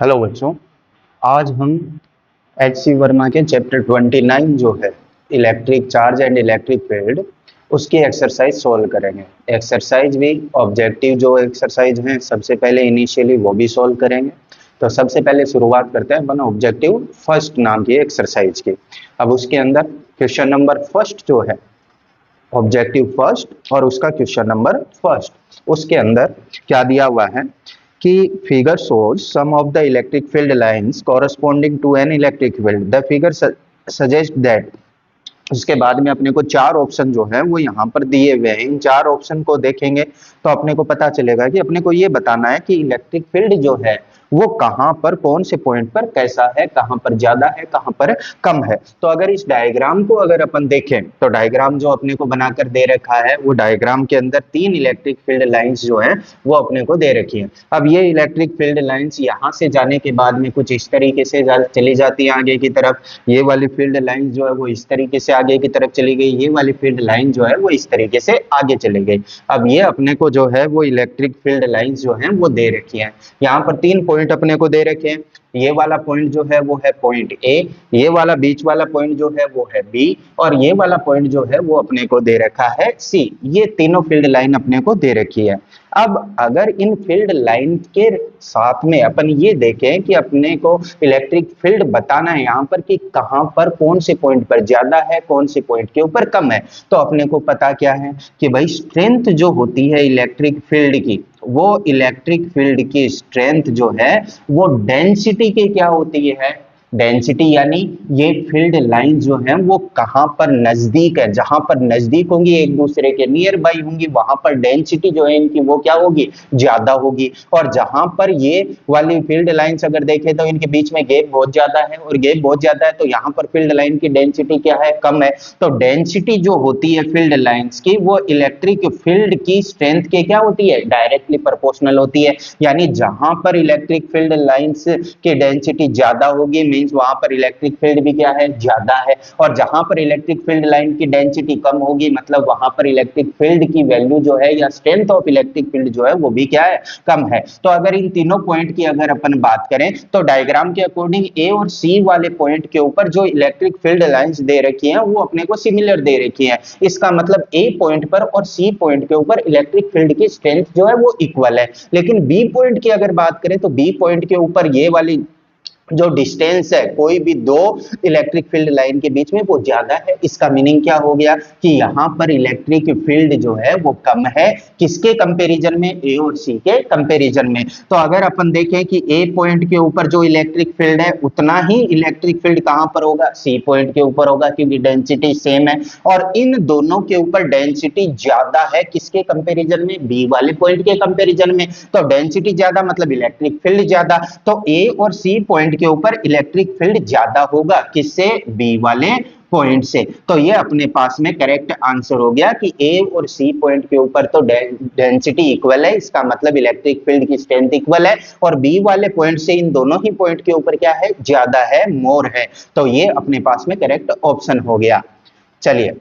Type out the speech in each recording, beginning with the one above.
Hello बच्चों, आज हम एच सी वर्मा के चैप्टर 29 जो है electric charge and electric field उसकी एक्सरसाइज सोल्व करेंगे। एक्सरसाइज भी ऑब्जेक्टिव जो एक्सरसाइज है सबसे पहले इनिशियली वो भी सोल्व करेंगे। तो सबसे पहले शुरुआत करते हैं अपन ऑब्जेक्टिव फर्स्ट नाम की एक्सरसाइज की। अब उसके अंदर क्वेश्चन नंबर फर्स्ट जो है ऑब्जेक्टिव फर्स्ट और उसका क्वेश्चन नंबर फर्स्ट, उसके अंदर क्या दिया हुआ है कि figure shows some of the electric field lines corresponding to an electric field the figure suggest that. उसके बाद में अपने को चार ऑप्शन जो है वो यहाँ पर दिए हुए हैं। इन चार ऑप्शन को देखेंगे तो अपने को पता चलेगा कि अपने को ये बताना है कि इलेक्ट्रिक फील्ड जो है वो कहाँ पर कौन से पॉइंट पर कैसा है, कहाँ पर ज्यादा है, कहाँ पर कम है। तो अगर इस डायग्राम को अगर अपन देखें तो डायग्राम जो अपने को बनाकर दे रखा है वो डायग्राम के अंदर तीन इलेक्ट्रिक फील्ड लाइंस जो है वो अपने को दे रखी है। अब ये इलेक्ट्रिक फील्ड लाइंस यहाँ से जाने के बाद में कुछ इस तरीके से चली जाती है आगे की तरफ। ये वाली फील्ड लाइन जो है वो इस तरीके से आगे की तरफ चली गई, ये वाली फील्ड लाइन जो है वो इस तरीके से आगे चली गई। अब ये अपने को जो है वो इलेक्ट्रिक फील्ड लाइंस जो है वो दे रखी है। यहाँ पर तीन पॉइंट अपने को दे रखे हैं। ये वाला पॉइंट जो है वो है पॉइंट ए, ये वाला बीच वाला पॉइंट जो है वो है बी, और ये वाला पॉइंट जो है वो अपने को दे रखा है सी। ये तीनों फील्ड लाइन अपने को दे रखी है। अब अगर इन फील्ड लाइन के साथ में अपन ये देखें कि अपने को इलेक्ट्रिक फील्ड बताना है यहाँ पर कि कहाँ पर कौन से पॉइंट पर ज्यादा है, कौन से पॉइंट के ऊपर कम है, तो अपने को पता क्या है कि भाई स्ट्रेंथ जो होती है इलेक्ट्रिक फील्ड की, वो इलेक्ट्रिक फील्ड की स्ट्रेंथ जो है वो डेंसिटी के क्या होती है, डेंसिटी यानी ये फील्ड लाइन जो है वो कहां पर नजदीक है, जहां पर नजदीक होंगी एक दूसरे के नियर बाई होंगी वहां पर डेंसिटी जो है इनकी वो क्या होगी, ज्यादा होगी। और जहां पर ये वाली फील्ड लाइंस अगर देखें तो इनके बीच में गैप बहुत ज्यादा है, और गैप बहुत ज्यादा है तो यहाँ पर फील्ड लाइन की डेंसिटी क्या है, कम है। तो डेंसिटी जो होती है फील्ड लाइंस की वो इलेक्ट्रिक फील्ड की स्ट्रेंथ के क्या होती है, डायरेक्टली प्रोपोर्शनल होती है। यानी जहां पर इलेक्ट्रिक फील्ड लाइंस की डेंसिटी ज्यादा होगी वहां पर इलेक्ट्रिक फील्ड भी क्या है, ज्यादा है। और जहां पर इलेक्ट्रिक फील्ड लाइन की डेंसिटी कम होगी मतलब वहां पर इलेक्ट्रिक फील्ड की वैल्यू जो है या स्ट्रेंथ ऑफ इलेक्ट्रिक फील्ड जो है वो भी क्या है, कम है। तो अगर इन तीनों पॉइंट की अगर अपन बात करें तो डायग्राम के अकॉर्डिंग ए और सी वाले पॉइंट के ऊपर जो इलेक्ट्रिक फील्ड लाइंस दे रखी है वो अपने को सिमिलर दे रखी है। इसका मतलब ए पॉइंट पर और सी पॉइंट के ऊपर इलेक्ट्रिक फील्ड की स्ट्रेंथ जो है वो इक्वल है। लेकिन बी पॉइंट की अगर बात करें तो बी पॉइंट के ऊपर ये वाली जो डिस्टेंस है कोई भी दो इलेक्ट्रिक फील्ड लाइन के बीच में वो ज्यादा है। इसका मीनिंग क्या हो गया कि यहां पर इलेक्ट्रिक फील्ड जो है वो कम है, किसके कंपैरिजन में, ए और सी के कंपैरिजन में। तो अगर अपन देखें कि ए पॉइंट के ऊपर जो इलेक्ट्रिक फील्ड है उतना ही इलेक्ट्रिक फील्ड कहां पर होगा, सी पॉइंट के ऊपर होगा क्योंकि डेंसिटी सेम है। और इन दोनों के ऊपर डेंसिटी ज्यादा है किसके कंपैरिजन में, बी वाले पॉइंट के कंपैरिजन में। तो डेंसिटी ज्यादा मतलब इलेक्ट्रिक फील्ड ज्यादा, तो ए और सी पॉइंट के ऊपर इलेक्ट्रिक फील्ड ज्यादा होगा किससे, बी वाले पॉइंट से। तो ये अपने पास में करेक्ट आंसर हो गया कि ए और सी पॉइंट के ऊपर तो डेंसिटी इक्वल है, इसका मतलब इलेक्ट्रिक फील्ड की स्ट्रेंथ इक्वल है। और बी वाले पॉइंट से इन दोनों ही पॉइंट के ऊपर क्या है, ज्यादा है, मोर है। तो ये अपने पास में करेक्ट ऑप्शन हो गया। चलिए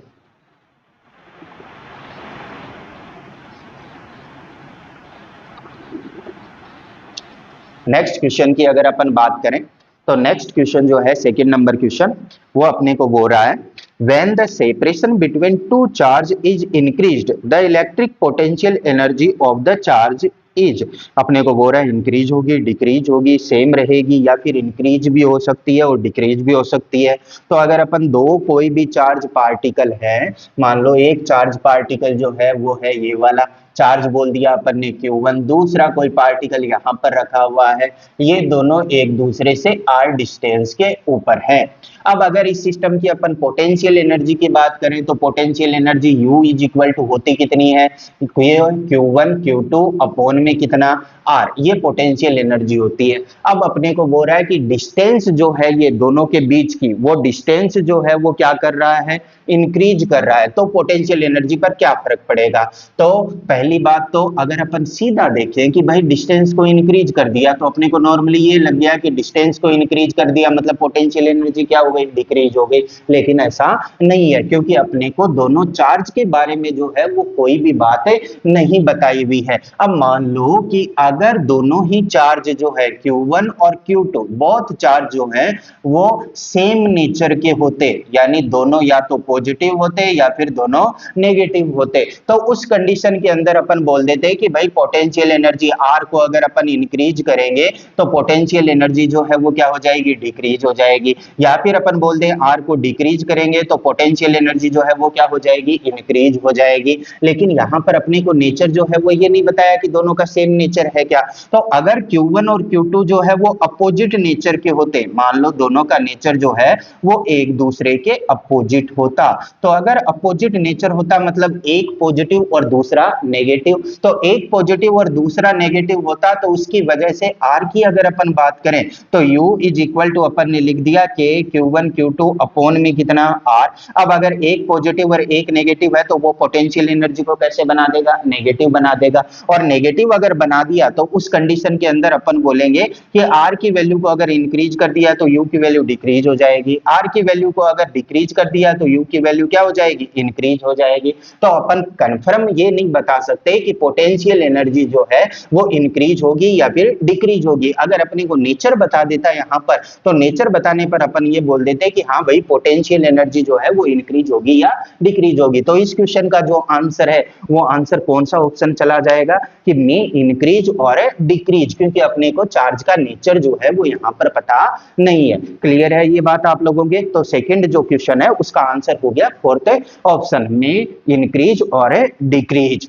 नेक्स्ट क्वेश्चन की अगर अपन बात करें तो नेक्स्ट क्वेश्चन जो है सेकंड नंबर क्वेश्चन वो अपने को बोल रहा है when the separation between two charge is increased the electric potential energy of the charge is. अपने को बोल रहा है इंक्रीज होगी, डिक्रीज होगी, सेम रहेगी या फिर इंक्रीज भी हो सकती है और डिक्रीज भी हो सकती है। तो अगर अपन दो कोई भी चार्ज पार्टिकल है, मान लो एक चार्ज पार्टिकल जो है वो है ये वाला चार्ज बोल दिया अपन ने Q1, दूसरा कोई पार्टिकल यहाँ पर रखा हुआ है, ये दोनों एक दूसरे से r डिस्टेंस के ऊपर है। अब अगर इस सिस्टम की अपन पोटेंशियल एनर्जी की बात करें तो potential energy U is equal to होती कितनी है, Q1 Q2 अपॉन में कितना R, ये पोटेंशियल एनर्जी होती है। अब अपने को बोल रहा है कि डिस्टेंस जो है ये दोनों के बीच की, वो डिस्टेंस जो है वो क्या कर रहा है, इंक्रीज कर रहा है। तो पोटेंशियल एनर्जी पर क्या फर्क पड़ेगा। तो पहली बात तो अगर अपन सीधा देखें कि भाई डिस्टेंस को इंक्रीज कर दिया तो अपने को नॉर्मली ये लग गया कि डिस्टेंस को इंक्रीज कर दिया मतलब पोटेंशियल एनर्जी क्या हो गई, डिक्रीज हो गई। लेकिन ऐसा नहीं है क्योंकि अपने को दोनों चार्ज के बारे में जो है वो कोई भी बात नहीं बताई हुई है। अब मान लो कि अगर दोनों ही चार्ज जो है Q1 और Q2 बोथ चार्ज जो है वो सेम नेचर के होते, यानी दोनों या तो पॉजिटिव होते या फिर दोनों नेगेटिव होते, तो उस कंडीशन के अंदर अपन बोल देते कि भाई पोटेंशियल एनर्जी R को अगर अपन इंक्रीज करेंगे तो पोटेंशियल एनर्जी जो है वो क्या हो जाएगी, डिक्रीज हो जाएगी। या फिर अपन बोल दें R को डिक्रीज करेंगे तो पोटेंशियल एनर्जी जो है वो क्या हो जाएगी, इंक्रीज हो जाएगी। लेकिन यहाँ पर अपने को नेचर जो है वो ये नहीं बताया कि दोनों का सेम नेचर है क्या। तो अगर Q1 और Q2 जो है वो अपोजिट नेचर के होते, मान लो दोनों का नेचर जो है वो एक दूसरे के अपोजिट होता, तो अगर अपोजिट नेचर होता मतलब एक पॉजिटिव और दूसरा नेगेटिव, तो एक पॉजिटिव और दूसरा नेगेटिव होता तो उसकी वजह से R की अगर अपन बात करें तो U इज इक्वल टू अपन ने लिख दिया K Q1 Q2 अपॉन में कितना R। अब अगर एक पॉजिटिव और एक नेगेटिव है तो वो पोटेंशियल एनर्जी को कैसे बना देगा, नेगेटिव बना देगा। और नेगेटिव अगर बना दिया तो उस कंडीशन के अंदर अपन बोलेंगे कि R की वैल्यू को अगर इंक्रीज कर दिया तो U की वैल्यू डिक्रीज हो जाएगी, R की वैल्यू को अगर डिक्रीज कर दिया तो U की वैल्यू क्या हो जाएगी, इंक्रीज हो जाएगी। तो अपन कंफर्म ये नहीं बता सकते कि पोटेंशियल एनर्जी जो है वो इंक्रीज होगी या फिर डिक्रीज होगी। अगर अपने को नेचर बता देता है यहाँ पर तो नेचर बताने पर अपन ये बोल देते हैं कि हाँ भाई पोटेंशियल एनर्जी जो है वो इंक्रीज होगी या डिक्रीज होगी। तो इस क्वेश्चन का जो आंसर है वो आंसर कौन सा ऑप्शन चला जाएगा कि मे इंक्रीज और डिक्रीज, क्योंकि अपने को चार्ज का नेचर जो है वो यहाँ पर पता नहीं है। क्लियर है ये बात आप लोगों के? तो सेकंड जो क्वेश्चन है उसका आंसर हो गया फोर्थ ऑप्शन में इंक्रीज और डिक्रीज।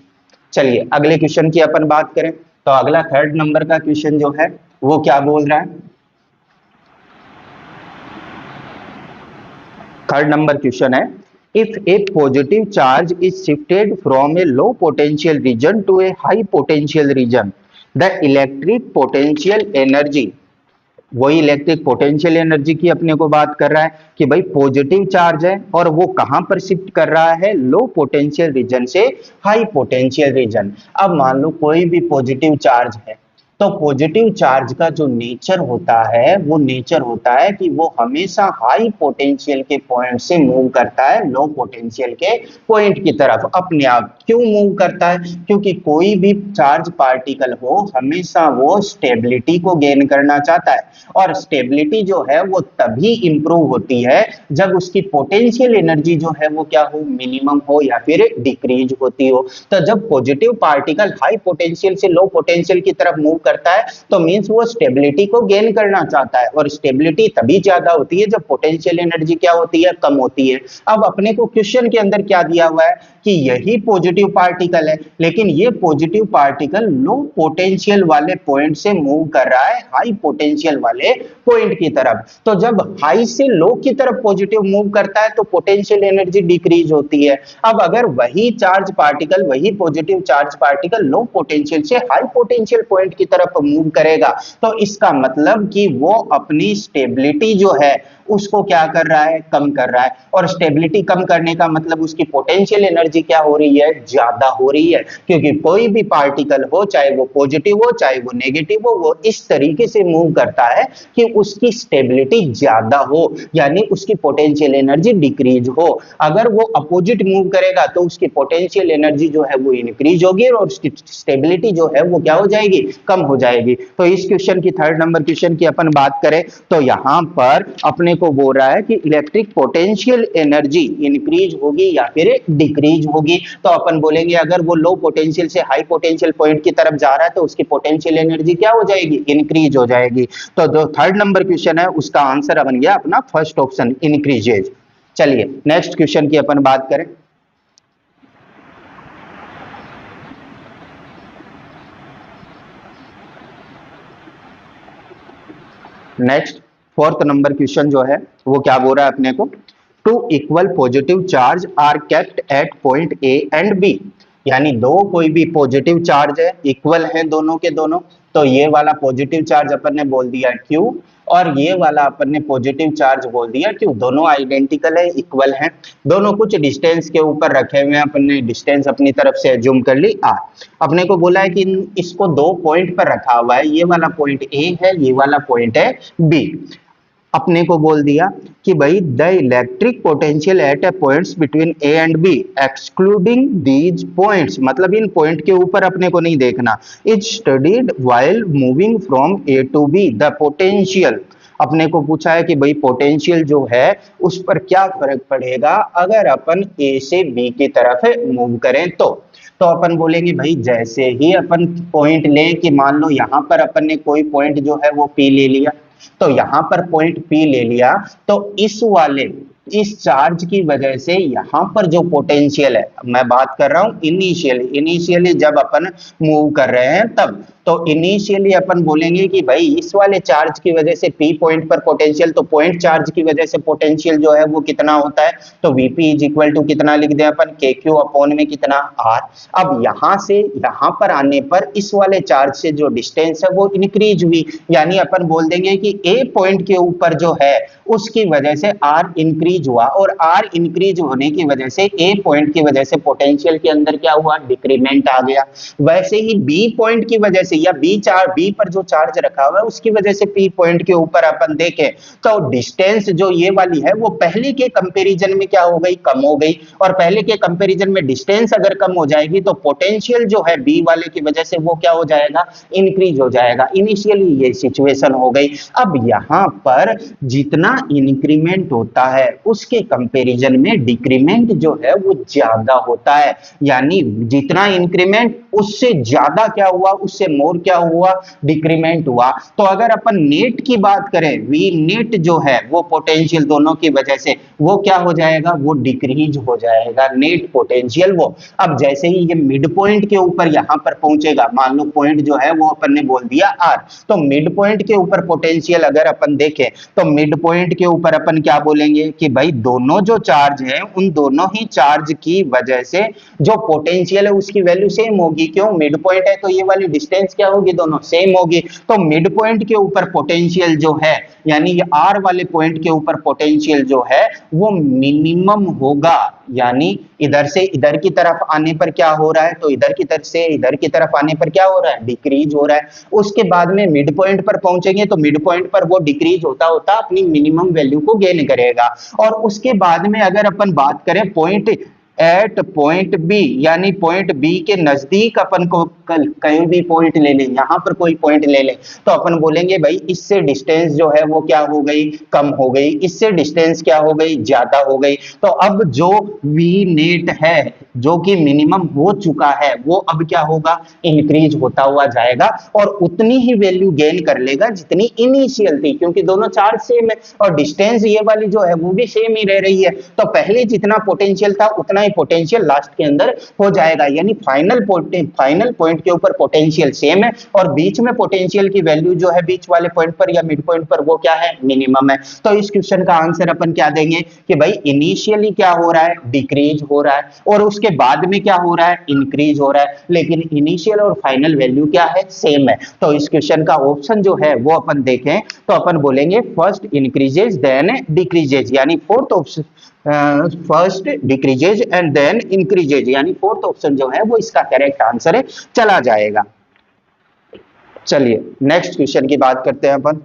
चलिए अगले क्वेश्चन की अपन बात करें तो अगला थर्ड नंबर का क्वेश्चन जो है वो क्या बोल रहा है। थर्ड नंबर क्वेश्चन है, if a positive charge is shifted from a low potential region to a high potential region, the electric potential energy, वही इलेक्ट्रिक पोटेंशियल एनर्जी की अपने को बात कर रहा है कि भाई पॉजिटिव चार्ज है और वो कहां पर शिफ्ट कर रहा है, लो पोटेंशियल रीजन से हाई पोटेंशियल रीजन। अब मान लो कोई भी पॉजिटिव चार्ज है तो पॉजिटिव चार्ज का जो नेचर होता है वो नेचर होता है कि वो हमेशा हाई पोटेंशियल के पॉइंट से मूव करता है लो पोटेंशियल के पॉइंट की तरफ अपने आप। क्यों मूव करता है? क्योंकि कोई भी चार्ज पार्टिकल हो हमेशा वो स्टेबिलिटी को गेन करना चाहता है, और स्टेबिलिटी जो है वो तभी इंप्रूव होती है जब उसकी पोटेंशियल एनर्जी जो है वो क्या हो, मिनिमम हो या फिर डिक्रीज होती हो। तो जब पॉजिटिव पार्टिकल हाई पोटेंशियल से लो पोटेंशियल की तरफ मूव करता है तो मींस वो स्टेबिलिटी को गेन करना चाहता है, और स्टेबिलिटी तभी ज्यादा होती है जब पोटेंशियल एनर्जी क्या होती है, कम होती है। अब अपने को क्वेश्चन के अंदर क्या दिया हुआ है कि यही पॉजिटिव पार्टिकल है, लेकिन ये पॉजिटिव पार्टिकल लो पोटेंशियल वाले पॉइंट से मूव कर रहा है हाई पोटेंशियल वाले पॉइंट की तरफ। तो जब हाई से लो की तरफ पॉजिटिव मूव करता है तो पोटेंशियल एनर्जी डिक्रीज होती है। अब अगर वही चार्ज पार्टिकल, वही positive charge particle low potential से हाई पोटेंशियल पॉइंट की तरफ मूव करेगा तो इसका मतलब कि वो अपनी स्टेबिलिटी जो है उसको क्या कर रहा है, कम कर रहा है। और स्टेबिलिटी कम करने का मतलब उसकी पोटेंशियल एनर्जी क्या हो रही है, ज्यादा हो रही है। क्योंकि कोई भी पार्टिकल हो, चाहे वो पॉजिटिव हो चाहे वो नेगेटिव हो, वो इस तरीके से मूव करता है कि उसकी स्टेबिलिटी ज्यादा हो, यानी उसकी पोटेंशियल एनर्जी डिक्रीज हो। अगर वो अपोजिट मूव करेगा तो उसकी पोटेंशियल एनर्जी जो है वो इंक्रीज होगी और उसकी स्टेबिलिटी जो है वो क्या हो जाएगी, कम हो जाएगी। तो इस क्वेश्चन की थर्ड नंबर क्वेश्चन की अपन बात करें तो यहां पर अपने को बोल रहा है कि इलेक्ट्रिक पोटेंशियल एनर्जी इंक्रीज होगी या फिर डिक्रीज होगी। तो अपन बोलेंगे अगर वो लो पोटेंशियल से हाई पोटेंशियल पॉइंट की तरफ जा रहा है तो उसकी पोटेंशियल एनर्जी क्या हो जाएगी, इंक्रीज हो जाएगी। तो जो थर्ड नंबर क्वेश्चन है उसका आंसर बन गया अपना फर्स्ट ऑप्शन, इंक्रीजेज। चलिए नेक्स्ट क्वेश्चन की अपन बात करें। नेक्स्ट फोर्थ नंबर क्वेश्चन जो है वो क्या बोल रहा है अपने को, two equal positive charge are kept at point A and B, यानी दो कोई भी पॉजिटिव चार्ज है, इक्वल है दोनों के दोनों। तो ये वाला पॉजिटिव चार्ज अपन ने बोल दिया Q और ये वाला अपन ने पॉजिटिव चार्ज बोल दिया Q। दोनों आइडेंटिकल है, इक्वल हैं, दोनों कुछ डिस्टेंस के ऊपर रखे हुए हैं। अपन ने डिस्टेंस अपनी तरफ से एज्यूम कर ली R। अपने को बोला है कि इसको दो पॉइंट पर रखा हुआ है, ये वाला पॉइंट A है, ये वाला पॉइंट है B। अपने को बोल दिया कि भाई the electric potential at a points between A and B excluding these points, मतलब इन पॉइंट के ऊपर अपने को नहीं देखना, is studied while moving from A to B, the potential अपने को पूछा है कि भाई पोटेंशियल जो है उस पर क्या फर्क पड़ेगा अगर अपन ए से बी की तरफ मूव करें। तो अपन बोलेंगे भाई जैसे ही अपन पॉइंट लें कि मान लो यहां पर अपन ने कोई पॉइंट जो है वो पी ले लिया, तो यहां पर पॉइंट पी ले लिया, तो इस चार्ज की वजह से यहां पर जो पोटेंशियल है, मैं बात कर रहा हूं इनिशियली जब अपन मूव कर रहे हैं तब, तो इनिशियली अपन बोलेंगे कि भाई इस वाले चार्ज की वजह से पी पॉइंट पर पोटेंशियल, तो पॉइंट चार्ज की वजह से पोटेंशियल जो है वो कितना होता है, तो वीपी इज इक्वल टू कितना लिख दें अपन, के क्यू अपॉन में कितना आर। अब यहां से यहां पर आने पर इस वाले चार्ज से जो डिस्टेंस है वो इंक्रीज हुई, यानी अपन बोल देंगे कि ए पॉइंट के ऊपर जो है उसकी वजह से आर इंक्रीज हुआ, और आर इंक्रीज होने की वजह से ए पॉइंट की वजह से पोटेंशियल के अंदर क्या हुआ, डिक्रीमेंट आ गया। वैसे ही बी पॉइंट की वजह से या बी पर जो चार्ज रखा हुआ है उसकी वजह से पी पॉइंट के ऊपर अपन देखें तो डिस्टेंस जो ये वाली है वो पहले के कंपैरिजन में क्या हो गई, कम हो गई, और पहले के कंपैरिजन में डिस्टेंस अगर कम हो जाएगी तो पोटेंशियल जो है बी वाले की वजह से वो क्या हो जाएगा, इंक्रीज हो जाएगा। इनिशियली ये सिचुएशन हो गई। अब यहां पर जितना इंक्रीमेंट होता है उसके कंपैरिजन में डिक्रीमेंट जो है वो ज्यादा होता है, यानी जितना इंक्रीमेंट उससे ज्यादा क्या हुआ, उससे मोर क्या हुआ, डिक्रीमेंट हुआ। तो अगर अपन नेट की बात करें, वी नेट जो है वो पोटेंशियल दोनों की वजह से वो क्या हो जाएगा, वो डिक्रीज हो जाएगा नेट पोटेंशियल वो। अब जैसे ही ये मिड पॉइंट के ऊपर यहां पर पहुंचेगा, मान लो पॉइंट जो है वो अपन ने बोल दिया आर, तो मिड पॉइंट के ऊपर पोटेंशियल अगर अपन देखें तो मिड पॉइंट के ऊपर अपन क्या बोलेंगे कि भाई दोनों जो चार्ज है उन दोनों ही चार्ज की वजह से जो पोटेंशियल है उसकी वैल्यू सेम होगी। क्यों, मिड पॉइंट है तो ये वाली डिस्टेंस क्या होगी, दोनों सेम होगी। तो मिड पॉइंट के ऊपर पोटेंशियल जो है, यानी ये आर वाले पॉइंट के ऊपर पोटेंशियल जो है वो मिनिमम होगा, यानी इधर से इधर की तरफ आने पर क्या हो रहा है, तो इधर की तरफ से इधर की तरफ आने पर क्या हो रहा है, डिक्रीज हो रहा है। उसके बाद में मिड पॉइंट पर पहुंचेंगे तो मिड पॉइंट पर वो डिक्रीज होता होता अपनी मिनिमम वैल्यू को गेन करेगा। और उसके बाद में अगर अपन बात करें पॉइंट एट पॉइंट बी, यानी पॉइंट बी के नजदीक अपन को कहीं भी पॉइंट ले लें, यहां पर कोई पॉइंट ले लें, तो अपन बोलेंगे भाई इससे डिस्टेंस जो है वो क्या हो गई, कम हो गई, इससे डिस्टेंस क्या हो गई, ज्यादा हो गई। तो अब जो वी नेट है जो कि मिनिमम हो चुका है वो अब क्या होगा, इंक्रीज होता हुआ जाएगा और उतनी ही वैल्यू गेन कर लेगा जितनी इनिशियल थी, क्योंकि दोनों चार्ज सेम है और डिस्टेंस ये वाली जो है वो भी सेम ही रह रही है। तो पहले जितना पोटेंशियल था उतना ही पोटेंशियल लास्ट के अंदर हो जाएगा, यानी फाइनल पॉइंट के ऊपर पोटेंशियल सेम है और बीच में पोटेंशियल की वैल्यू जो है बीच वाले पॉइंट पर या मिड पॉइंट पर वो क्या है, मिनिमम है। तो इस क्वेश्चन का आंसर अपन क्या देंगे कि भाई इनिशियली क्या हो रहा है, डिक्रीज हो रहा है, और उसके बाद में क्या हो रहा है, इंक्रीज हो रहा है, लेकिन इनिशियल और फाइनल वैल्यू क्या है, सेम है। तो इस क्वेश्चन का ऑप्शन जो है वो अपन देखें तो अपन बोलेंगे फर्स्ट इंक्रीजेज देन डिक्रीजेज, यानी fourth option first decreases and then increases, यानी फोर्थ ऑप्शन जो है वो इसका करेक्ट आंसर है, चला जाएगा। चलिए नेक्स्ट क्वेश्चन की बात करते हैं अपन।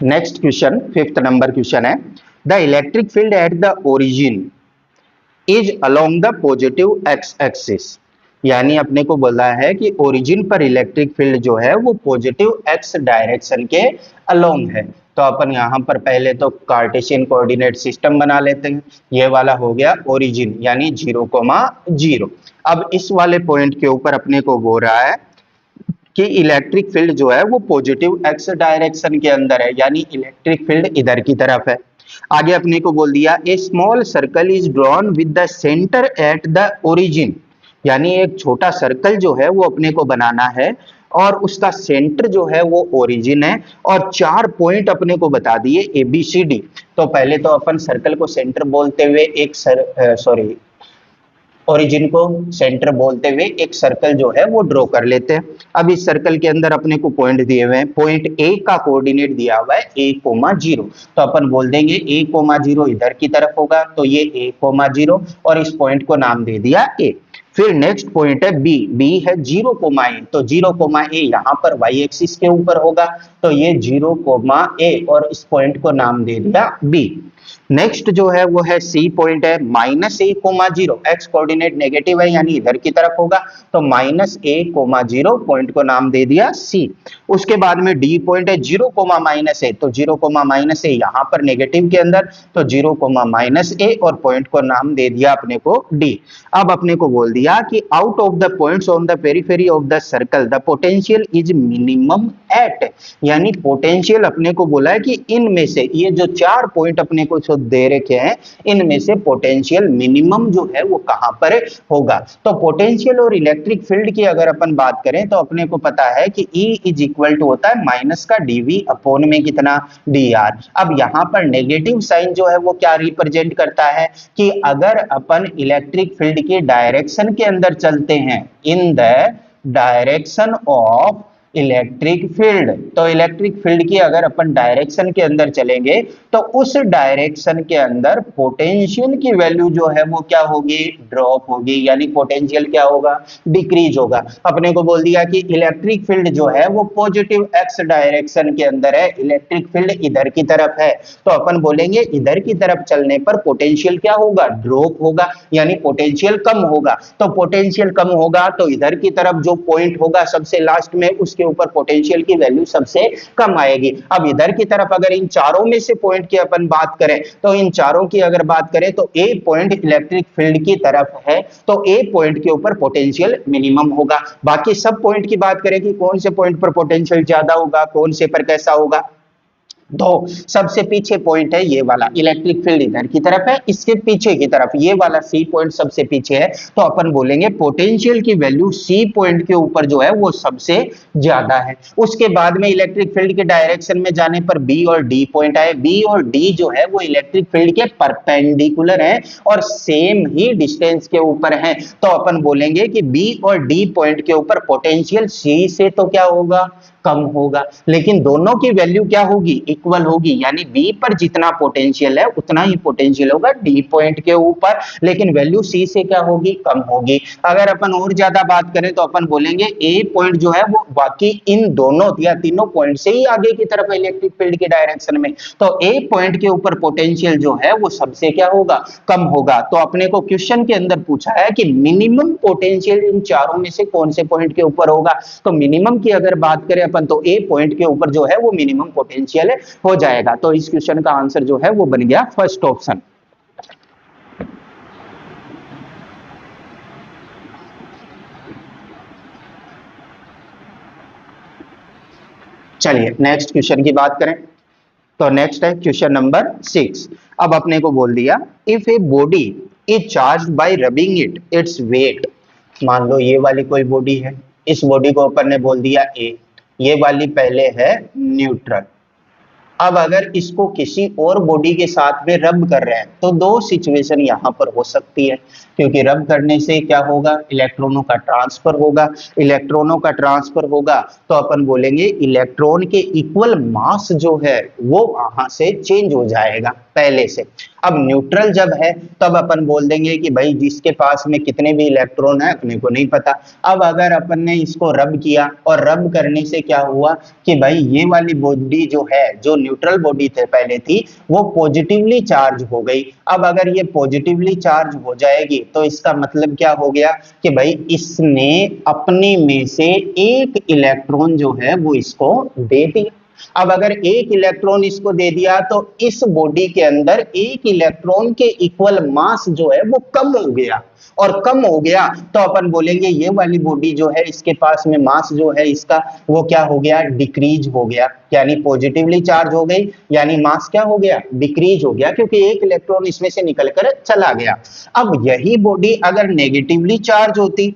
नेक्स्ट क्वेश्चन 5th नंबर क्वेश्चन है, the electric field at the origin is along the positive X axis, यानी अपने को बोला है कि ओरिजिन पर इलेक्ट्रिक फील्ड जो है वो पॉजिटिव एक्स डायरेक्शन के अलोंग है। तो अपन यहां पर पहले तो कार्टेशियन कोऑर्डिनेट सिस्टम बना लेते हैं। ये वाला हो गया ओरिजिन यानी 0,0। अब इस वाले पॉइंट के ऊपर अपने को बोल रहा है कि इलेक्ट्रिक फील्ड जो है वो पॉजिटिव एक्स डायरेक्शन के अंदर है, यानी इलेक्ट्रिक फील्ड इधर की तरफ है। आगे अपने को बोल दिया a small circle is drawn with the centre at the origin, यानी एक छोटा सर्कल जो है वो अपने को बनाना है और उसका सेंटर जो है वो ओरिजिन है और 4 पॉइंट अपने को बता दिए ए बी सी डी। तो पहले तो अपन सर्कल को सेंटर बोलते हुए ओरिजिन को सेंटर बोलते हुए एक सर्कल जो है वो ड्रॉ कर लेते हैं। अब इस सर्कल के अंदर अपने को पॉइंट दिए हुए हैं, पॉइंट ए का कोऑर्डिनेट दिया हुआ है a,0, तो अपन बोल देंगे a,0 इधर की तरफ होगा, तो ये a,0 और इस पॉइंट को नाम दे दिया ए। फिर नेक्स्ट पॉइंट है बी, बी है 0, तो 0, यहां पर वाई एक्सिस के ऊपर होगा, तो ये 0, और इस पॉइंट को नाम दे दिया बी। नेक्स्ट जो है वो है सी पॉइंट है -a, 0, एक्स कोऑर्डिनेट नेगेटिव है यानी इधर की तरफ होगा, तो -a, 0 पॉइंट को नाम दे दिया सी। उसके बाद में डी पॉइंट है 0, तो 0, यहां पर नेगेटिव के अंदर, तो 0, और पॉइंट को नाम दे दिया अपने को डी। अब अपने को बोल दिया कि out of the points on the periphery of the circle the potential is minimum at, यानी पोटेंशियल अपने को बोला है कि इनमें से ये जो 4 पॉइंट अपने को दे रखे हैं, इनमें से पोटेंशियल मिनिमम जो है वो कहां पर होगा। तो पोटेंशियल और इलेक्ट्रिक फील्ड की अगर अपन बात करें तो अपने को पता है कि E इज इक्वल टू होता है माइनस का dV अपॉन में कितना dr। अब यहां पर नेगेटिव साइन जो है वो क्या रिप्रेजेंट करता है कि अगर अपन इलेक्ट्रिक फील्ड की डायरेक्शन के अंदर चलते हैं, in the direction of electric field, तो इलेक्ट्रिक फील्ड की अगर अपन डायरेक्शन के अंदर चलेंगे तो उस डायरेक्शन के अंदर पोटेंशियल की वैल्यू जो है वो क्या होगी, ड्रॉप होगी, यानी पोटेंशियल क्या होगा, डिक्रीज होगा। अपने को बोल दिया कि इलेक्ट्रिक फील्ड जो है वो पॉजिटिव एक्स डायरेक्शन के अंदर है, इलेक्ट्रिक फील्ड इधर की तरफ है, तो अपन बोलेंगे इधर की तरफ चलने पर पोटेंशियल क्या होगा, ड्रॉप होगा, यानी पोटेंशियल कम होगा। तो पोटेंशियल कम होगा तो इधर की तरफ जो पॉइंट होगा सबसे लास्ट में, उसके ऊपर पोटेंशियल की वैल्यू सबसे कम आएगी। अब इधर की तरफ अगर इन चारों में से पॉइंट की अपन बात करें, तो इन चारों की अगर बात करें तो ए पॉइंट इलेक्ट्रिक फील्ड की तरफ है, तो ए पॉइंट के ऊपर पोटेंशियल मिनिमम होगा। बाकी सब पॉइंट की बात करें कि कौन से पॉइंट पर पोटेंशियल ज्यादा होगा, कौन से पर कैसा होगा, तो सबसे पीछे पॉइंट है ये वाला, इलेक्ट्रिक फील्ड इधर की तरफ है, इसके पीछे की तरफ ये वाला सी पॉइंट सबसे पीछे है, तो अपन बोलेंगे पोटेंशियल की वैल्यू सी पॉइंट के ऊपर जो है वो सबसे ज्यादा है। उसके बाद में इलेक्ट्रिक फील्ड के डायरेक्शन में जाने पर बी और डी पॉइंट आए, बी और डी जो है वो इलेक्ट्रिक फील्ड के परपेंडिकुलर है और सेम ही डिस्टेंस के ऊपर है, तो अपन बोलेंगे कि बी और डी पॉइंट के ऊपर पोटेंशियल सी से तो क्या होगा, कम होगा, लेकिन दोनों की वैल्यू क्या होगी, इक्वल होगी, यानी बी पर जितना पोटेंशियल है उतना ही पोटेंशियल होगा डी पॉइंट के ऊपर, लेकिन वैल्यू सी से क्या होगी, कम होगी। अगर अपन और ज्यादा बात करें तो अपन बोलेंगे ए पॉइंट जो है वो बाकी इन दोनों या तीनों पॉइंट से ही आगे की तरफ इलेक्ट्रिक फील्ड के डायरेक्शन में, तो ए पॉइंट के ऊपर पोटेंशियल जो है वो सबसे क्या होगा, कम होगा। तो अपने को क्वेश्चन के अंदर पूछा है कि मिनिमम पोटेंशियल इन चारों में से कौन से पॉइंट के ऊपर होगा, तो मिनिमम की अगर बात करें तो ए पॉइंट के ऊपर जो है वो मिनिमम पोटेंशियल हो जाएगा। तो इस क्वेश्चन का आंसर जो है वो बन गया फर्स्ट ऑप्शन। चलिए नेक्स्ट क्वेश्चन की बात करें, तो नेक्स्ट है क्वेश्चन नंबर 6। अब अपने को बोल दिया if a body is charged bye rubbing its weight, मान लो ये वाली कोई बॉडी है, इस बॉडी को अपन ने बोल दिया ए, ये वाली पहले है न्यूट्रल। अब अगर इसको किसी और बॉडी के साथ में रब कर रहे हैं तो दो सिचुएशन यहां पर हो सकती है, क्योंकि रब करने से क्या होगा, इलेक्ट्रॉनों का ट्रांसफर होगा, इलेक्ट्रॉनों का ट्रांसफर होगा तो अपन बोलेंगे इलेक्ट्रॉन के इक्वल मास जो है वो वहां से चेंज हो जाएगा पहले से। अब न्यूट्रल जब है तब अपन बोल देंगे कि भाई जिसके पास में कितने भी इलेक्ट्रॉन है अपने को नहीं पता। अब अगर अपन ने इसको रब किया और रब करने से क्या हुआ कि भाई ये वाली बॉडी जो है, जो न्यूट्रल बॉडी थे पहले थी, वो पॉजिटिवली चार्ज हो गई। अब अगर ये पॉजिटिवली चार्ज हो जाएगी तो इसका मतलब क्या हो गया कि भाई इसने अपने में से एक इलेक्ट्रॉन जो है वो इसको दे दिया। अब अगर एक इलेक्ट्रॉन इसको दे दिया तो इस बॉडी के अंदर एक इलेक्ट्रॉन के इक्वल मास जो है वो कम हो गया, और कम हो गया तो अपन बोलेंगे ये वाली बॉडी जो है इसके पास में मास जो है इसका वो क्या हो गया, डिक्रीज हो गया, यानी पॉजिटिवली चार्ज हो गई, यानी मास क्या हो गया, डिक्रीज हो गया, क्योंकि एक इलेक्ट्रॉन इसमें से निकलकर चला गया। अब यही बॉडी अगर नेगेटिवली चार्ज होती,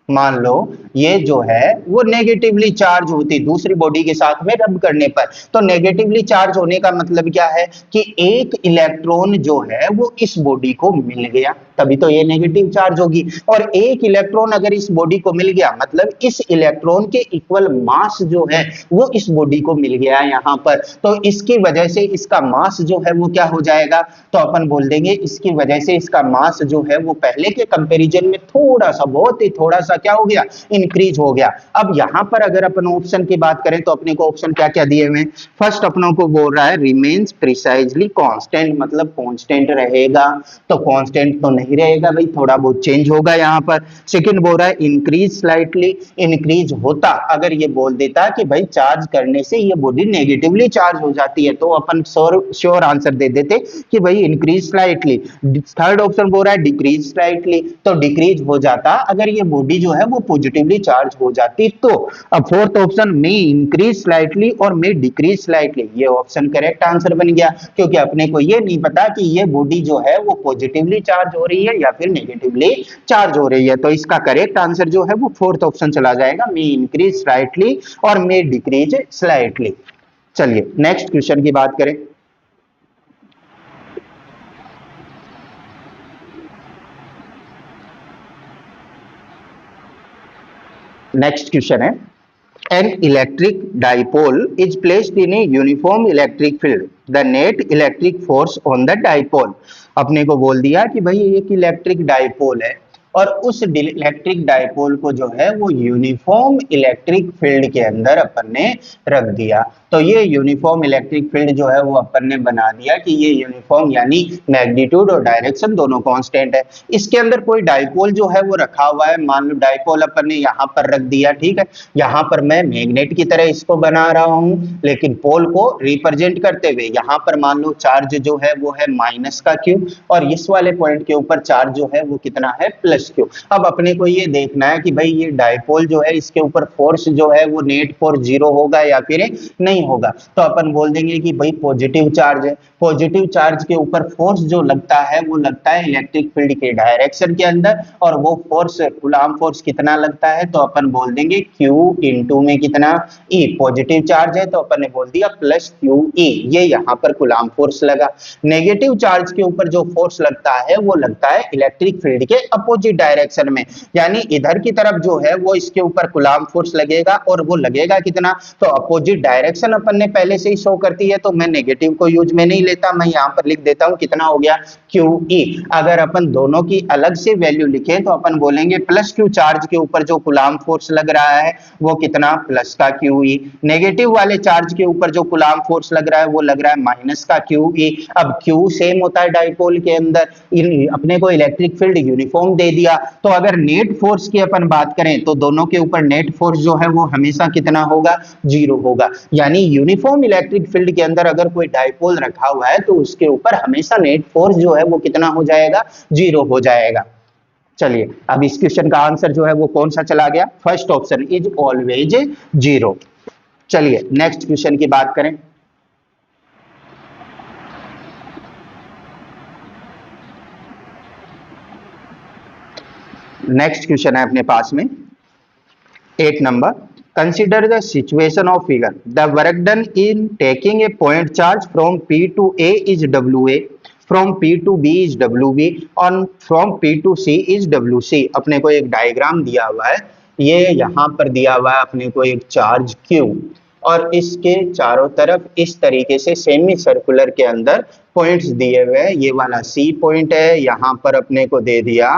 मान लो ये जो है वो नेगेटिवली चार्ज होती दूसरी बॉडी के साथ में रब करने पर। तो नेगेटिवली चार्ज होने का मतलब क्या है कि एक इलेक्ट्रॉन जो है वो इस बॉडी को मिल गया, तभी तो ये नेगेटिव चार्ज होगी। और एक इलेक्ट्रॉन अगर इस बॉडी को मिल गया मतलब इस इलेक्ट्रॉन के इक्वल मास जो है वो इस बॉडी को मिल गया यहाँ पर, तो इसकी वजह से इसका मास जो है वो क्या हो जाएगा, तो अपन बोल देंगे इसकी वजह से इसका मास जो है वो पहले के कंपैरिजन में थोड़ा सा, बहुत ही थोड़ा सा क्या हो गया, इंक्रीज हो गया। अब यहाँ पर अगर अपन ऑप्शन की बात करें तो अपने को ऑप्शन क्या क्या दिए हुए, फर्स्ट अपनों को बोल रहा है रिमेन्स प्रिसाइजली कांस्टेंट, मतलब कांस्टेंट रहेगा, तो कांस्टेंट तो नहीं रहेगा भाई, थोड़ा बहुत चेंज होगा यहाँ पर। सेकंड बोल रहा है इंक्रीज स्लाइटली, इंक्रीज होता अगर ये बोल देता कि भाई चार्ज करने से ये बॉडी नेगेटिवली चार्ज हो जाती है तो अपन श्योर आंसर दे देते कि भाई इंक्रीज स्लाइटली। थर्ड ऑप्शन बोल रहा है डिक्रीज स्लाइटली, तो डिक्रीज हो जाता अगर ये बॉडी जो है वो पॉजिटिवली चार्ज हो जाती तो। अब फोर्थ ऑप्शन में इंक्रीज स्लाइटली और में डिक्रीज स्लाइटली, ये ऑप्शन करेक्ट आंसर बन गया क्योंकि अपने को ये नहीं पता कि ये बॉडी जो है वो पॉजिटिवली चार्ज हो रही है या फिर नेगेटिवली चार्ज हो रही है, तो इसका करेक्ट आंसर जो है वो फोर्थ ऑप्शन चला जाएगा, में इंक्रीज स्लाइटली और में डिक्रीज स्लाइटली। चलिए नेक्स्ट क्वेश्चन की बात करें। नेक्स्ट क्वेश्चन है an electric dipole is placed in a uniform electric field, the net electric force on the dipole। अपने को बोल दिया कि भाई एक इलेक्ट्रिक डाइपोल है और उस इलेक्ट्रिक डाइपोल को जो है वो यूनिफॉर्म इलेक्ट्रिक फील्ड के अंदर अपन ने रख दिया, तो ये यूनिफॉर्म इलेक्ट्रिक फील्ड जो है वो अपन ने बना दिया कि ये यूनिफॉर्म यानी मैग्नीट्यूड और डायरेक्शन दोनों कांस्टेंट है। इसके अंदर कोई डाइपोल जो है वो रखा हुआ है, मान लो डाइपोल अपन ने यहाँ पर रख दिया, ठीक है, यहाँ पर मैं मैग्नेट की तरह इसको बना रहा हूँ लेकिन पोल को रिप्रेजेंट करते हुए यहाँ पर मान लो चार्ज जो है वो है माइनस का क्यू और इस वाले पॉइंट के ऊपर चार्ज जो है वो कितना है प्लस क्यू। अब अपने को ये देखना है कि भाई ये डाइपोल जो है इसके ऊपर फोर्स जो है वो नेट फोर्स 0 होगा या फिर नहीं होगा, तो अपन बोल देंगे कि भाई पॉजिटिव चार्ज है, पॉजिटिव चार्ज के ऊपर फोर्स जो लगता है वो लगता है इलेक्ट्रिक फील्ड के डायरेक्शन के अंदर और वो फोर्स कूलम्ब फोर्स कितना लगता है, तो अपन बोल देंगे Q इनटू में कितना E, पॉजिटिव चार्ज है तो अपन ने बोल दिया प्लस QE, ये यहाँ पर कूलम्ब फोर्स लगा। नेगेटिव चार्ज के ऊपर जो फोर्स लगता है वो लगता है इलेक्ट्रिक फील्ड के अपोजिट डायरेक्शन में, यानी इधर की तरफ जो है वो इसके ऊपर कूलम्ब फोर्स लगेगा और वो लगेगा कितना, तो अपोजिट डायरेक्शन अपन ने पहले से ही शो करती है तो मैं नेगेटिव को यूज में नहीं लेता, मैं यहाँ पर लिख देता हूँ कितना हो गया QE। अगर अपन दोनों की अलग से वैल्यू लिखे तो अपन बोलेंगे प्लस Q चार्ज के ऊपर जो कूलम्ब फोर्स लग रहा है वो कितना प्लस का QE, नेगेटिव वाले चार्ज के ऊपर जो कूलम्ब फोर्स लग रहा है वो लग रहा है माइनस का QE। अब Q सेम होता है डाइपोल के अंदर, अपने को इलेक्ट्रिक फील्ड यूनिफॉर्म दे दिया, तो अगर नेट फोर्स की अपन बात करें तो दोनों के ऊपर नेट फोर्स जो है वो हमेशा कितना होगा, 0 होगा, यानी यूनिफॉर्म इलेक्ट्रिक फील्ड के अंदर अगर कोई डाइपोल रखा हुआ है तो उसके ऊपर हमेशा नेट फोर्स जो है वो कितना हो जाएगा, 0 हो जाएगा। चलिए अब इस क्वेश्चन का आंसर जो है वो कौन सा चला गया, फर्स्ट ऑप्शन इज ऑलवेज 0। चलिए नेक्स्ट क्वेश्चन की बात करें। नेक्स्ट क्वेश्चन है अपने पास में 8 number, consider the situation of figure, the work done in taking a point charge from P to A is WA, from P to B is WB और from P to C is WC। अपने को एक diagram दिया हुआ है, ये यहाँ पर दिया हुआ है अपने को एक चार्ज Q और इसके चारों तरफ इस तरीके से सेमी सर्कुलर के अंदर पॉइंट्स दिए हुए हैं, ये वाला C पॉइंट है, यहाँ पर अपने को दे दिया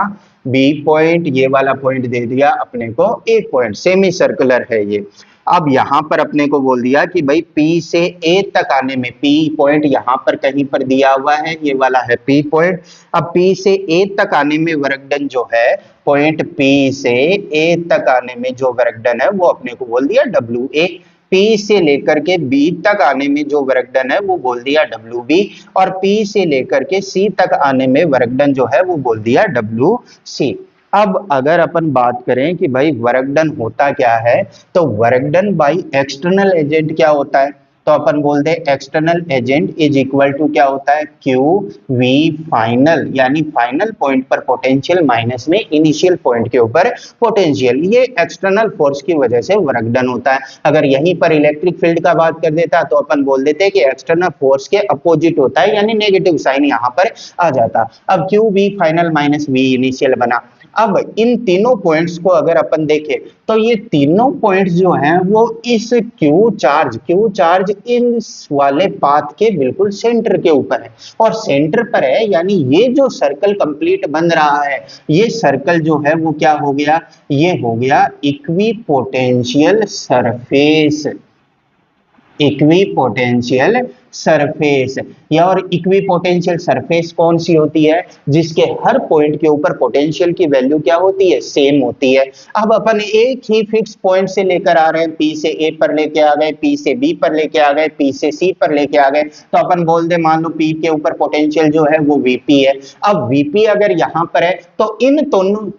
B पॉइंट, ये वाला पॉइंट दे दिया अपने को A पॉइंट, सेमी सर्कुलर है ये। अब यहाँ पर अपने को बोल दिया कि भाई P से A तक आने में, P पॉइंट यहाँ पर कहीं पर दिया हुआ है, ये वाला है P पॉइंट। अब P से A तक आने में वर्क डन जो है, पॉइंट P से A तक आने में जो वर्क डन है वो अपने को बोल दिया WA। P से लेकर के B तक आने में जो वर्क डन है वो बोल दिया WB और P से लेकर के C तक आने में वर्क डन जो है वो बोल दिया WC। अब अगर अपन बात करें कि भाई वर्क डन होता क्या है, तो work done by external agent क्या होता है, तो अपन बोल दे external agent is equal to क्या होता है, क्यू वी फाइनल, यानी फाइनल पॉइंट पर पोटेंशियल माइनस में इनिशियल पॉइंट के ऊपर पोटेंशियल। ये एक्सटर्नल फोर्स की वजह से वर्क डन होता है। अगर यहीं पर इलेक्ट्रिक फील्ड का बात कर देता तो अपन बोल देते कि एक्सटर्नल फोर्स के अपोजिट होता है, यानी नेगेटिव साइन यहां पर आ जाता। अब Q V final minus V initial बना। अब इन तीनों पॉइंट्स को अगर अपन देखें तो ये तीनों पॉइंट्स जो हैं वो इस क्यू चार्ज इन वाले पाथ के बिल्कुल सेंटर के ऊपर है, और सेंटर पर है, यानी ये जो सर्कल कंप्लीट बन रहा है, ये सर्कल जो है वो क्या हो गया, ये हो गया इक्विपोटेंशियल सरफेस। इक्विपोटेंशियल सरफेस, या और इक्विपोटेंशियल सरफेस कौन सी होती है, जिसके हर पॉइंट के ऊपर पोटेंशियल की वैल्यू क्या होती है, सेम होती है। अब अपन एक ही फिक्स पॉइंट से लेकर आ रहे हैं, पी से ए पर लेके आ गए, पी से बी पर लेके आ गए, पी से सी पर लेके आ गए, तो अपन बोल दे मान लो पी के ऊपर पोटेंशियल जो है वो वीपी है। अब वीपी अगर यहां पर है तो इन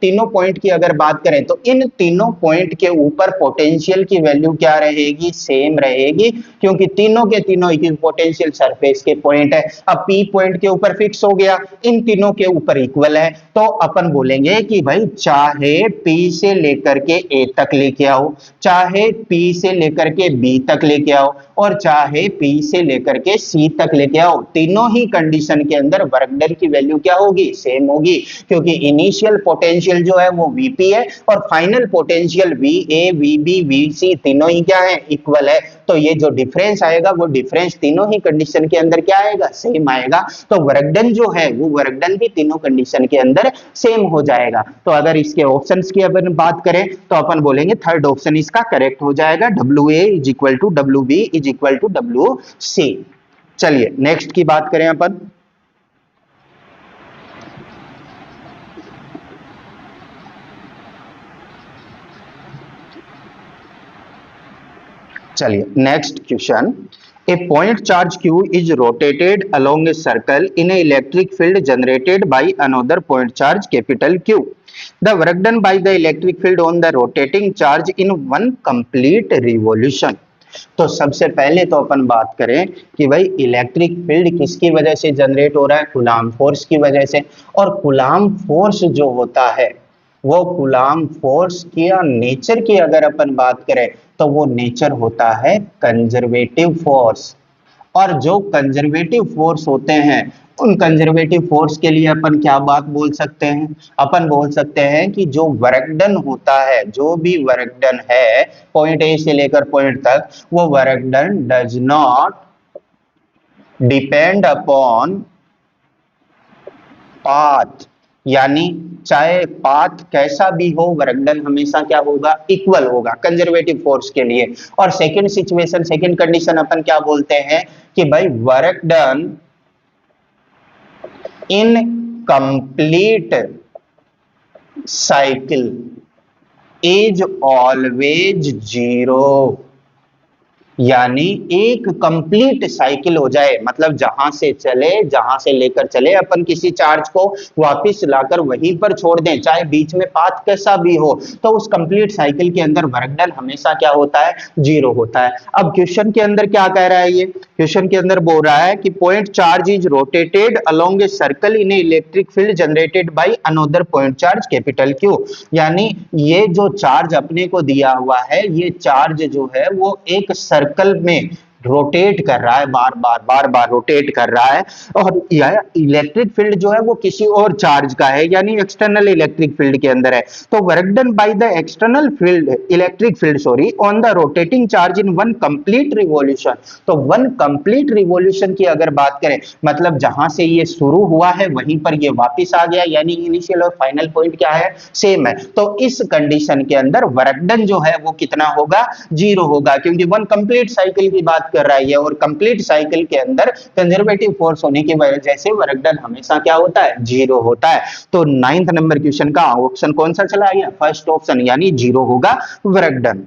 तीनों पॉइंट की अगर बात करें तो इन तीनों पॉइंट के ऊपर पोटेंशियल की वैल्यू क्या रहेगी, सेम रहेगी, क्योंकि तीनों के तीनों इक्विपोटेंशियल सरफेस के पॉइंट है। अब पी पॉइंट के ऊपर फिक्स हो गया, इन तीनों के ऊपर इक्वल है, तो अपन बोलेंगे कि भाई चाहे पी से लेकर के ए तक लेके आओ, चाहे पी से लेकर के बी तक लेके आओ, और चाहे पी से लेकर के सी तक लेके आओ, तीनों ही कंडीशन के अंदर वर्क डन की वैल्यू क्या होगी, सेम होगी, क्योंकि इनिशियल पोटेंशियल जो है वो वीपी है और final potential V A V B V C तीनों ही क्या है, इक्वल है। तो ये जो डिफरेंस आएगा वो डिफरेंस तीनों ही कंडीशन के अंदर क्या आएगा, सेम आएगा। तो वर्क डन जो है वो वर्क डन भी तीनों कंडीशन के अंदर सेम हो जाएगा। तो अगर इसके ऑप्शंस की अपन बात करें तो अपन बोलेंगे थर्ड ऑप्शन इसका करेक्ट हो जाएगा, W A is equal to W B is equal to W C. चलिए नेक्स्ट की बात करें अपन। चलिए next question, a point charge q is rotated along a circle in a electric field generated by another point charge capital Q. The work done by the electric field on the rotating charge in one complete revolution. तो सबसे पहले तो अपन बात करें कि भाई electric field किसकी वजह से जनरेट हो रहा है, कूलाम्ब फोर्स की वजह से। और कूलाम्ब फोर्स जो होता है वो कूलाम्ब फोर्स की नेचर की अगर अपन बात करें तो वो नेचर होता है कंजर्वेटिव फोर्स। और जो कंजर्वेटिव फोर्स होते हैं उन कंजर्वेटिव फोर्स के लिए अपन क्या बात बोल सकते हैं, अपन बोल सकते हैं कि जो वर्क डन होता है, जो भी वर्क डन है पॉइंट ए से लेकर पॉइंट तक, वो work done does not depend upon path, यानी चाहे पाथ कैसा भी हो वर्क डन हमेशा क्या होगा, इक्वल होगा कंजर्वेटिव फोर्स के लिए। और सेकंड सिचुएशन, सेकंड कंडीशन अपन क्या बोलते हैं कि भाई work done in complete cycle is always zero, यानी एक कंप्लीट साइकिल हो जाए, मतलब जहां से चले, जहां से लेकर चले अपन किसी चार्ज को वापस लाकर वहीं पर छोड़ दें, चाहे बीच में पाथ कैसा भी हो, तो उस कंप्लीट साइकिल के अंदर वर्क डन हमेशा क्या होता है, जीरो होता है। अब क्वेश्चन के अंदर क्या कह रहा है, ये क्वेश्चन के अंदर बोल रहा है कि point charge is rotated along a circle in A electric field generated by another point charge capital Q, यानी ये जो चार्ज अपने को दिया हुआ है, ये चार्ज जो है वो एक सर्कल में रोटेट कर रहा है, बार बार रोटेट कर रहा है, और यह इलेक्ट्रिक फील्ड जो है वो किसी और चार्ज का है, यानी एक्सटर्नल इलेक्ट्रिक फील्ड के अंदर है। तो work done by the external field electric field sorry on the rotating charge in one complete revolution. तो वन कंप्लीट रिवॉल्यूशन की अगर बात करें, मतलब जहां से ये शुरू हुआ है वहीं पर ये वापस आ गया, यानी इनिशियल और फाइनल पॉइंट क्या है, सेम है। तो इस कंडीशन के अंदर वर्क डन जो है वो कितना होगा, जीरो होगा, क्योंकि वन कंप्लीट साइकिल की बात कर रहा है और कंप्लीट साइकिल के अंदर कंजर्वेटिव फोर्स होने की वजह से वर्क डन हमेशा क्या होता है, जीरो होता है। तो 9th नंबर क्वेश्चन का ऑप्शन कौन सा चला गया, फर्स्ट ऑप्शन, यानी जीरो होगा वर्क डन।